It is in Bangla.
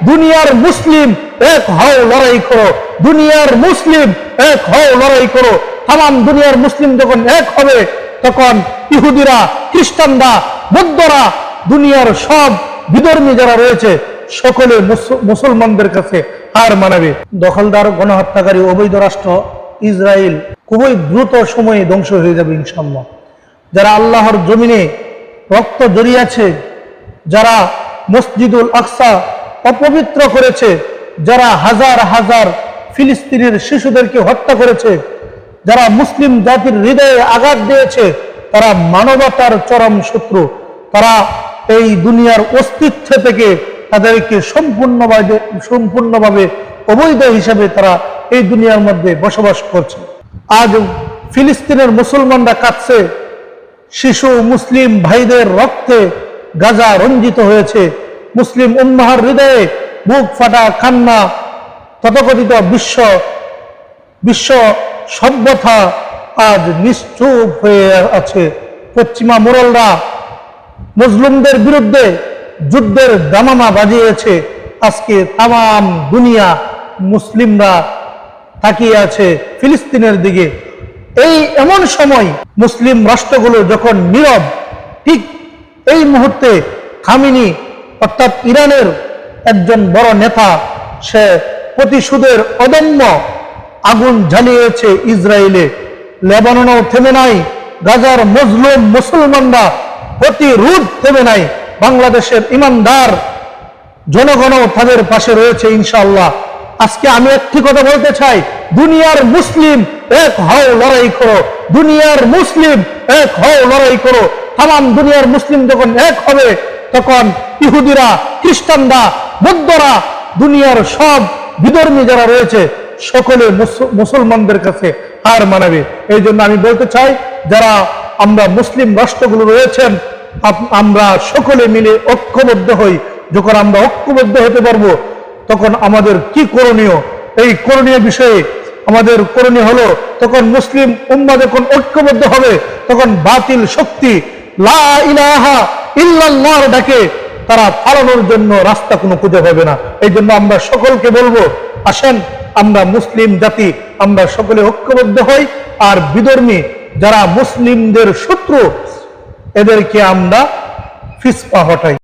দুনিয়ার মুসলিম এক হও, লড়াই করো। দুনিয়ার মুসলিম এক হও, লড়াই করো। তাম দুনিয়ার মুসলিম যখন এক হবে, তখন ইহুদিরা, খ্রিস্টানরা, বৌদ্ধরা, দুনিয়ার সব বিধর্মী যারা রয়েছে সকলে মুসলমানদের কাছে হার মানাবে। দখলদার, গণহত্যাকারী অবৈধ রাষ্ট্র ইসরায়েল খুবই দ্রুত সময়ে ধ্বংস হয়ে যাবে ইনশাআল্লাহ। যারা আল্লাহর জমিনে রক্ত জড়িয়েছে, যারা মসজিদুল আকসা অপবিত্র করেছে, যারা হাজার হাজার ফিলিস্তিনের শিশুদেরকে হত্যা করেছে, যারা মুসলিম জাতির হৃদয়ে আঘাত দিয়েছে, তারা মানবতার চরম শত্রু। তারা এই দুনিয়ার অস্তিত্ব থেকে তাদেরকে সম্পূর্ণভাবে অবৈধ হিসাবে তারা এই দুনিয়ার মধ্যে বসবাস করছে। আজ ফিলিস্তিনের মুসলমানরা কাঁদছে, শিশু মুসলিম ভাইদের রক্তে গাজা রঞ্জিত হয়েছে। মুসলিম উম্মাহর হৃদয়ে বুক ফাটা কান্না। তথাকথিত বিশ্ব সভ্যতা আজ নিশ্চুপ হয়ে আছে। পশ্চিমা মোড়লরা মুসলিমদের বিরুদ্ধে যুদ্ধের দামামা বাজিয়েছে। আজকে তাম দুনিয়া মুসলিমরা তাকিয়ে আছে ফিলিস্তিনের দিকে। এই এমন সময় মুসলিম রাষ্ট্রগুলো যখন নীরব, ঠিক এই মুহূর্তে খামেনি অর্থাৎ ইরানের একজন বড় নেতা, সে প্রতিশোধের অদম্য আগুন জ্বালিয়েছে ইসরায়েলে। লেবাননেও থেমে নাই, গাজার মজলুম মুসলমানরা প্রতিরোধ থেমে নাই। বাংলাদেশের ইমানদার জনগণও তাদের পাশে রয়েছে ইনশাআল্লাহ। আজকে আমি একটি কথা বলতে চাই, দুনিয়ার মুসলিম এক হও, লড়াই করো। দুনিয়ার মুসলিম এক হও, লড়াই করো। তাম দুনিয়ার মুসলিম যখন এক হবে, তখন ইহুদিরা, খ্রিস্টানরা, বৌদ্ধরা, দুনিয়ার সব বিধর্মী যারা রয়েছে সকলে মুসলমানদের কাছে হার মানাবে। এই জন্য আমি বলতে চাই, যারা আমরা মুসলিম রাষ্ট্রগুলো রয়েছেন, আমরা সকলে মিলে ঐক্যবদ্ধ হই। যখন আমরা ঐক্যবদ্ধ হতে পারবো, তখন আমাদের কি করণীয়, এই করণীয় বিষয়ে আমাদের করণীয় হলো, তখন মুসলিম উম্মাহ যখন ঐক্যবদ্ধ হবে, তখন বাতিল শক্তি লা ইলাহা ইল্লাল্লাহর ডাকে তারা পালানোর জন্য রাস্তা কোনো খুঁজে পাবে না। এই জন্য আমরা সকলকে বলবো, আসেন আমরা মুসলিম জাতি, আমরা সকলে ঐক্যবদ্ধ হই। আর বিধর্মী যারা মুসলিমদের শত্রু, এদেরকে আমরা ফিসপা হটাই।